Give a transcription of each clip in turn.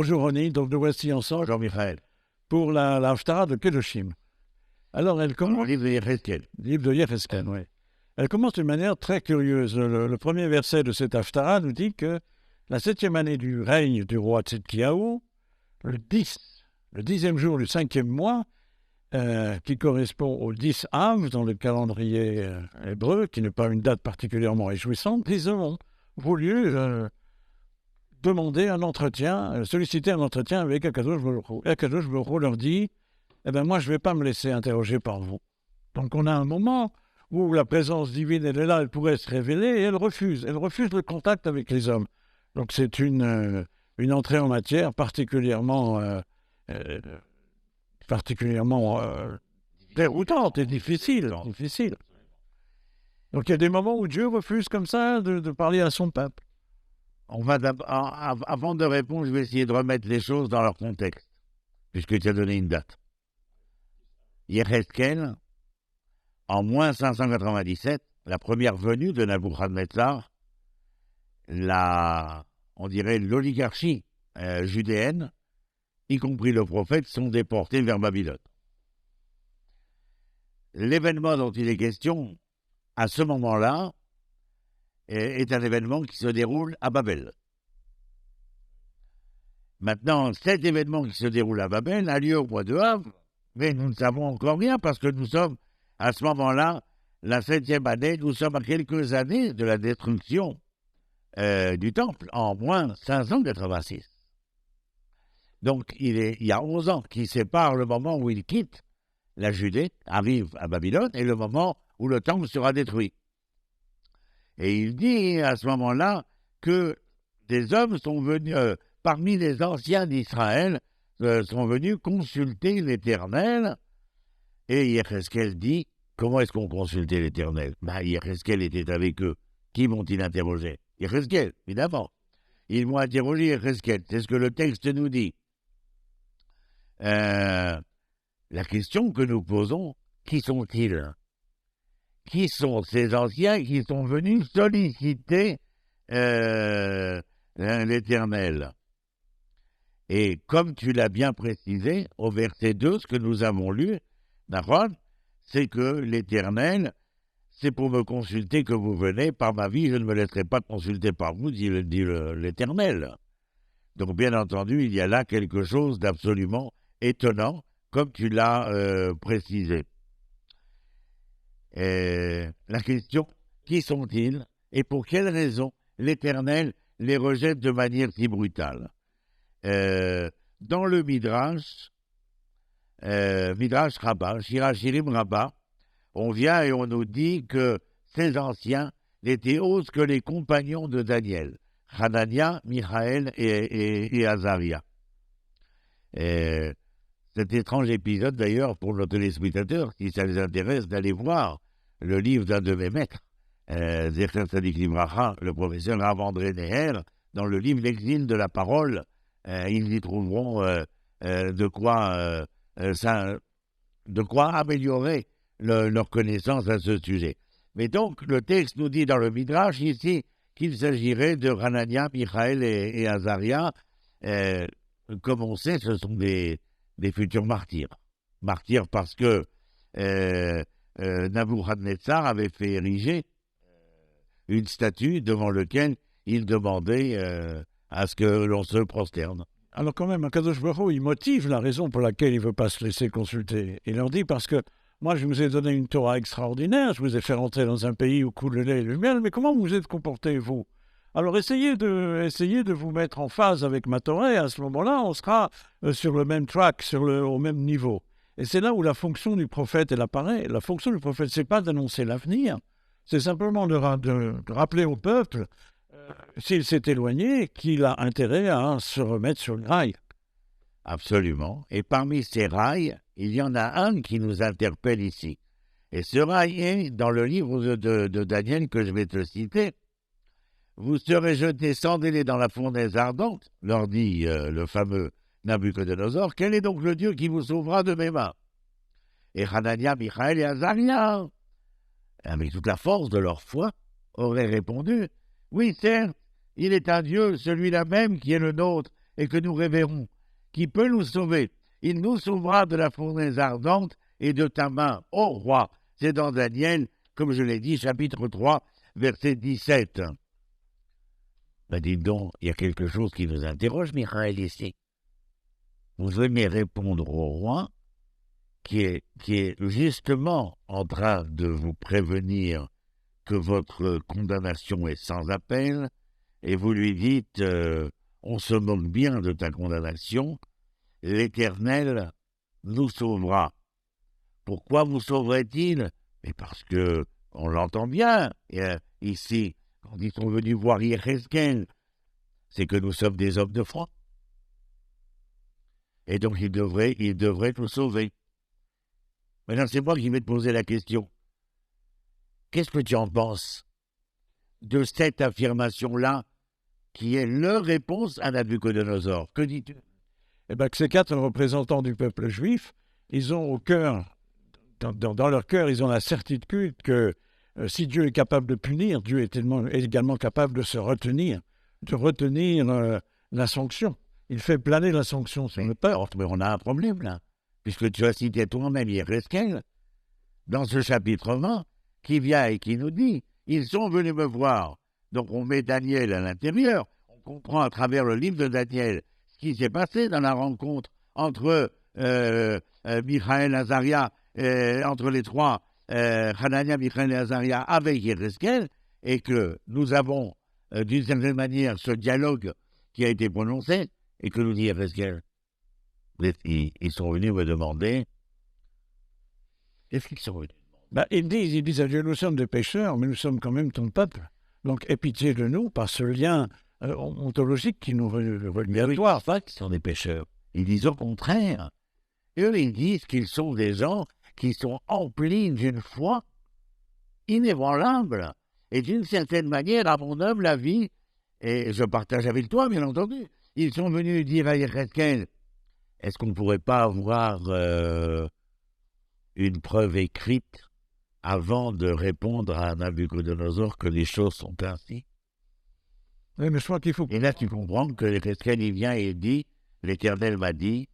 Bonjour Ronnie, donc nous voici ensemble Jean-Michel, pour la Haftarah de Kedoshim. Alors elle dans le commence, livre de Yecheskel. livre de Yecheskel, oui. Elle commence d'une manière très curieuse. Le premier verset de cette Haftarah nous dit que la 7e année du règne du roi Tzidkiyahu, le 10e jour du 5e mois, qui correspond au 10 Av dans le calendrier hébreu, qui n'est pas une date particulièrement réjouissante, ils ont voulu demander un entretien, solliciter un entretien avec Akadosh Baruch Hu. Akadosh Baruch Hu leur dit « Eh bien, moi, je ne vais pas me laisser interroger par vous. » Donc, on a un moment où la présence divine, elle est là, elle pourrait se révéler, et elle refuse. Elle refuse le contact avec les hommes. Donc, c'est une entrée en matière particulièrement déroutante et difficile. Donc, il y a des moments où Dieu refuse comme ça de parler à son peuple. Avant de répondre, je vais essayer de remettre les choses dans leur contexte, puisque tu as donné une date. Yecheskel, en moins 597, la première venue de Nabuchodonosor, on dirait l'oligarchie judéenne, y compris le prophète, sont déportés vers Babylone. L'événement dont il est question, à ce moment-là, est un événement qui se déroule à Babel. Maintenant, cet événement qui se déroule à Babel a lieu au mois de Av, mais nous ne savons encore rien parce que nous sommes, à ce moment-là, la 7e année, nous sommes à quelques années de la destruction du temple, en moins 586. Donc, il y a 11 ans qui séparent le moment où il quitte la Judée, arrive à Babylone, et le moment où le temple sera détruit. Et il dit à ce moment-là que des hommes sont venus, parmi les anciens d'Israël, sont venus consulter l'Éternel. Et Yecheskel dit, comment est-ce qu'on consultait l'Éternel? Yecheskel était avec eux. Qui m'ont-ils interrogé? Yecheskel, évidemment. Ils m'ont interrogé Yecheskel. C'est ce que le texte nous dit. La question que nous posons, qui sont-ils? Qui sont ces anciens qui sont venus solliciter l'Éternel? Et comme tu l'as bien précisé, au verset 2, ce que nous avons lu, c'est que l'Éternel, c'est pour me consulter que vous venez, par ma vie, je ne me laisserai pas consulter par vous, dit l'Éternel. Donc, bien entendu, il y a là quelque chose d'absolument étonnant, comme tu l'as précisé. La question, qui sont-ils et pour quelle raison l'Éternel les rejette de manière si brutale? Dans le Midrash Rabbah, Shirachirim Rabbah, on vient et on nous dit que ces anciens n'étaient autres que les compagnons de Daniel, Hanania, Michaël et Azaria. Cet étrange épisode, d'ailleurs, pour nos téléspectateurs, si ça les intéresse, d'aller voir le livre d'un de mes maîtres, Zecher Tzadik Livracha, le professeur Rav André Neher, dans le livre L'exil de la parole, ils y trouveront de quoi améliorer leur connaissance à ce sujet. Mais donc, le texte nous dit dans le Midrash ici qu'il s'agirait de Hanania, Michaël et Azaria. Comme on sait, ce sont des futurs martyrs. Martyrs parce que Nabuchodonosor avait fait ériger une statue devant laquelle il demandait à ce que l'on se prosterne. Alors quand même, Akadosh Baruch Hu, il motive la raison pour laquelle il ne veut pas se laisser consulter. Il leur dit parce que moi, je vous ai donné une Torah extraordinaire, je vous ai fait rentrer dans un pays où coule le lait et le miel, mais comment vous êtes comportés, vous? Alors essayez de vous mettre en phase avec ma Torah, et à ce moment-là, on sera sur le même track, au même niveau. Et c'est là où la fonction du prophète, elle apparaît. La fonction du prophète, ce n'est pas d'annoncer l'avenir, c'est simplement de rappeler au peuple, s'il s'est éloigné, qu'il a intérêt à se remettre sur le rail. Absolument. Et parmi ces rails, il y en a un qui nous interpelle ici. Et ce rail est dans le livre de Daniel que je vais te citer. Vous serez jetés sans délai dans la fournaise ardente, leur dit le fameux Nabuchodonosor. Quel est donc le Dieu qui vous sauvera de mes mains? Et Hanania, Michaël et Azaria, avec toute la force de leur foi, auraient répondu: oui, certes, il est un Dieu, celui-là même qui est le nôtre, et que nous révérons, qui peut nous sauver. Il nous sauvera de la fournaise ardente et de ta main, ô roi. C'est dans Daniel, comme je l'ai dit, chapitre 3, verset 17. Ben dites donc, il y a quelque chose qui nous interroge, Michael, ici. Vous aimez répondre au roi qui est justement en train de vous prévenir que votre condamnation est sans appel, et vous lui dites on se moque bien de ta condamnation, l'Éternel nous sauvera. Pourquoi vous sauverait-il? Mais parce que, on l'entend bien, ici, quand ils sont venus voir Yéhezkel, c'est que nous sommes des hommes de foi. Et donc il devrait nous sauver. Maintenant, c'est moi qui vais te poser la question. Qu'est-ce que tu en penses de cette affirmation-là, qui est leur réponse à Nabuchodonosor? Que dis-tu? Eh bien, que ces 4 représentants du peuple juif, ils ont au cœur, dans leur cœur, ils ont la certitude que si Dieu est capable de punir, Dieu est également capable de se retenir, la sanction. Il fait planer la sanction sur le peuple. Mais on a un problème là, puisque tu as cité toi-même Yéhezkel, dans ce chapitre 20, qui vient et qui nous dit « Ils sont venus me voir ». Donc on met Daniel à l'intérieur, on comprend à travers le livre de Daniel ce qui s'est passé dans la rencontre entre Michaël, Azaria, entre les trois, Hanania, Michaël et Azaria avec Yéhezkel, et que nous avons d'une certaine manière ce dialogue qui a été prononcé, et que nous dit Yéhezkel. Ils sont venus me demander. Qu'est-ce qu'ils sont venus demander? Ils disent à Dieu, nous sommes des pécheurs, mais nous sommes quand même ton peuple. Donc aie pitié de nous par ce lien ontologique qui nous relie à toi. Pas qu'ils sont des pécheurs. Ils disent au contraire. Eux, ils disent qu'ils sont des gens qui sont emplis d'une foi inébranlable. Et d'une certaine manière, à mon humble avis, et je partage avec toi, bien entendu, ils sont venus dire à Yéhezkel, est-ce qu'on ne pourrait pas avoir une preuve écrite avant de répondre à Nabuchodonosor que les choses sont ainsi? Oui, mais je crois qu'il faut... Et là, tu comprends que Yéhezkel, il vient et dit, l'Éternel m'a dit,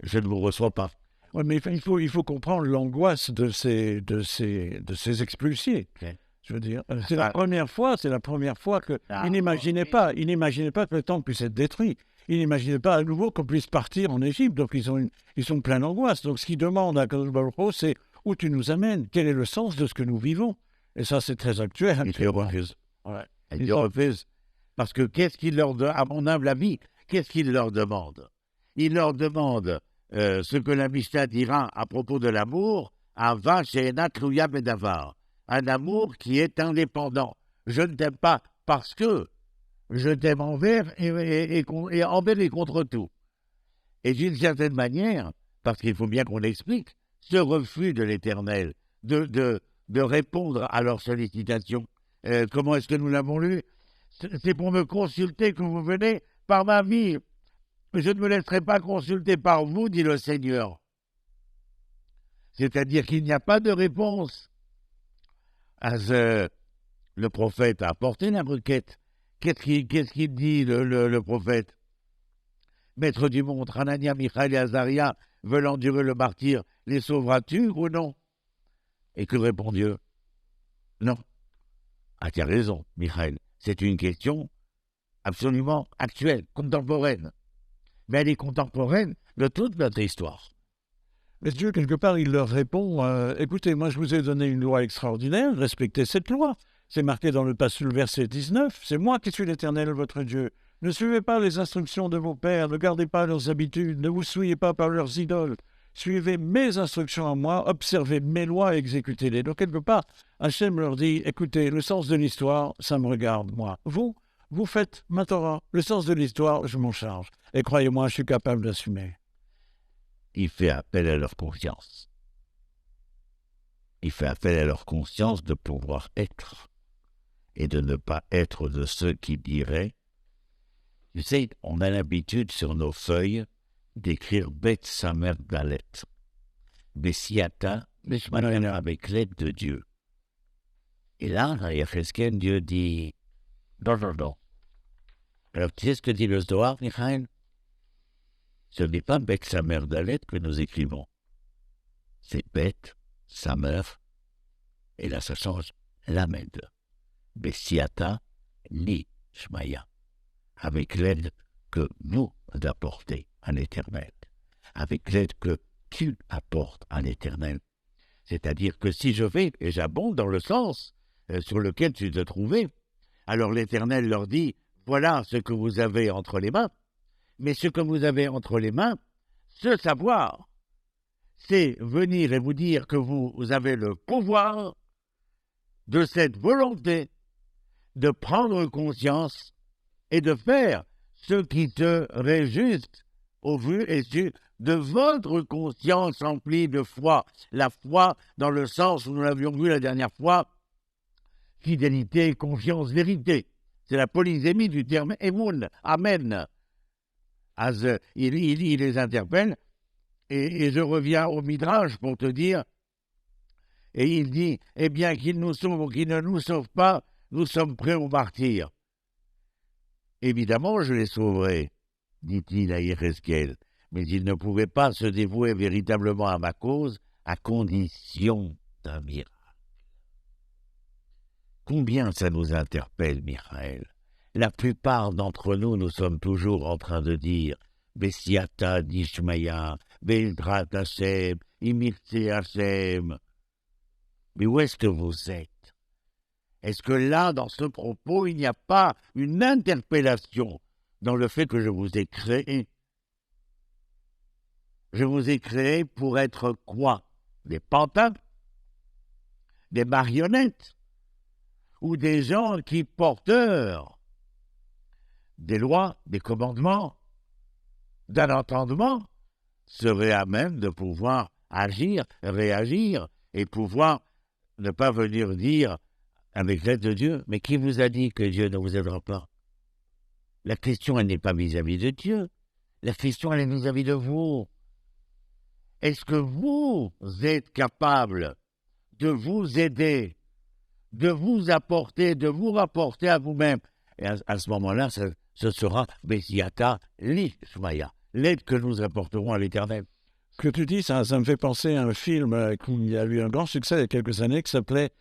je ne vous reçois pas. Oui, mais il faut comprendre l'angoisse de ces expulsés. Okay. Je veux dire, c'est la première fois que ils n'imaginaient pas que le temple puisse être détruit. Ils n'imaginaient pas à nouveau qu'on puisse partir en Égypte. Donc ils sont pleins d'angoisse. Donc ce qu'ils demandent à Kadosh Baruch Hu, c'est où tu nous amènes? Quel est le sens de ce que nous vivons? Et ça, c'est très actuel. Ils refusent. Ouais. Ils refusent. Parce que qu'est-ce qu'ils leur demandent, à mon humble avis, qu'est-ce qu'ils leur demandent? Ils leur demandent ce que la Mishnah dira à propos de l'amour, Ava she'ena tluya bedavar. Un amour qui est indépendant. Je ne t'aime pas parce que je t'aime envers et envers et contre tout. Et d'une certaine manière, parce qu'il faut bien qu'on explique, ce refus de l'Éternel de répondre à leurs sollicitations. Comment est-ce que nous l'avons lu? C'est pour me consulter que vous venez par ma vie. Je ne me laisserai pas consulter par vous, dit le Seigneur. C'est-à-dire qu'il n'y a pas de réponse. Le prophète a apporté la requête. Qu'est-ce qu'il dit, le prophète? Maître du monde, Hanania, Michaël et Azaria veulent endurer le martyre. Les sauveras-tu ou non? Et que répond Dieu? Non. Ah, tu as raison, Michaël. C'est une question absolument actuelle, contemporaine. Mais elle est contemporaine de toute notre histoire. Mais Dieu, quelque part, il leur répond, écoutez, moi je vous ai donné une loi extraordinaire, respectez cette loi. C'est marqué dans le verset 19, c'est moi qui suis l'Éternel, votre Dieu. Ne suivez pas les instructions de vos pères, ne gardez pas leurs habitudes, ne vous souillez pas par leurs idoles. Suivez mes instructions à moi, observez mes lois et exécutez-les. Donc quelque part, Hachem leur dit, écoutez, le sens de l'histoire, ça me regarde, moi. Vous faites ma Torah. Le sens de l'histoire, je m'en charge. Et croyez-moi, je suis capable d'assumer. Il fait appel à leur conscience. Il fait appel à leur conscience de pouvoir être et de ne pas être de ceux qui diraient. Tu sais, on a l'habitude sur nos feuilles d'écrire Beth Samer Dalet. Bessiata, avec l'aide de Dieu. Et là, dans Yéhezkel, Dieu dit non. Alors, tu sais ce que dit le Zohar, Michael? Ce n'est pas Beth Samer Dalet que nous écrivons. C'est Beth Samer, et là ça change, Lamed. Bessiata Li Shmaya. Avec l'aide que nous apportez à l'Éternel. Avec l'aide que tu apportes à l'Éternel. C'est-à-dire que si je vais, et j'abonde dans le sens sur lequel tu te trouvais, alors l'Éternel leur dit, voilà ce que vous avez entre les mains, mais ce que vous avez entre les mains, ce savoir, c'est venir et vous dire que vous avez le pouvoir de cette volonté de prendre conscience et de faire ce qui serait juste au vu et su de votre conscience remplie de foi. La foi dans le sens où nous l'avions vu la dernière fois, fidélité, confiance, vérité. C'est la polysémie du terme Emoun, Amen. Il les interpelle, et je reviens au Midrash pour te dire, et il dit, eh bien qu'il nous sauve ou qu'il ne nous sauve pas, nous sommes prêts au martyr. Évidemment, je les sauverai, dit-il à Yézéchiel, mais il ne pouvait pas se dévouer véritablement à ma cause à condition d'un miracle. Combien ça nous interpelle, Michael. La plupart d'entre nous, nous sommes toujours en train de dire Bessiata d'Ishmaïa, Beldrat Hashem, Imitse Hashem. Mais où est-ce que vous êtes? Est-ce que là, dans ce propos, il n'y a pas une interpellation dans le fait que je vous ai créé? Je vous ai créé pour être quoi? Des pantins? Des marionnettes? Ou des gens qui, porteurs des lois, des commandements, d'un entendement, seraient à même de pouvoir agir, réagir, et pouvoir ne pas venir dire, avec l'aide de Dieu, mais qui vous a dit que Dieu ne vous aidera pas? La question, elle n'est pas vis-à-vis de Dieu. La question, elle est vis-à-vis de vous. Est-ce que vous êtes capable de vous aider, de vous apporter, de vous rapporter à vous-même? Et à ce moment-là, ce sera Bessiata Li Shmaya, l'aide que nous apporterons à l'Éternel. Ce que tu dis, ça me fait penser à un film qui a eu un grand succès il y a quelques années, qui s'appelait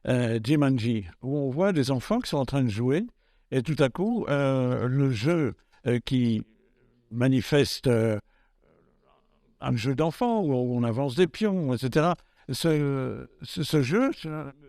Jumanji, où on voit des enfants qui sont en train de jouer, et tout à coup, le jeu qui manifeste un jeu d'enfant, où on avance des pions, etc., ce jeu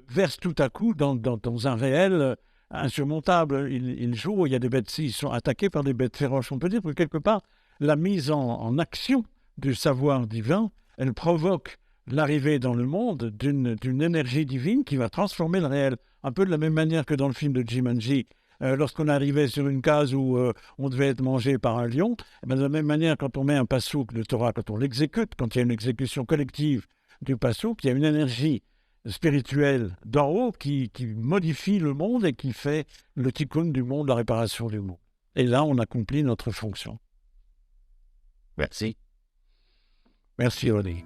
verse tout à coup dans un réel insurmontable. Il joue, il y a des bêtes, ils sont attaqués par des bêtes féroces. On peut dire que quelque part, la mise en action du savoir divin, elle provoque l'arrivée dans le monde d'une énergie divine qui va transformer le réel. Un peu de la même manière que dans le film de Jumanji, lorsqu'on arrivait sur une case où on devait être mangé par un lion, de la même manière, quand on met un passouk de Torah, quand on l'exécute, quand il y a une exécution collective du passouk, il y a une énergie spirituelle d'en haut qui modifie le monde et qui fait le tikkun du monde, la réparation du monde. Et là, on accomplit notre fonction. Merci. Merci, Ronnie.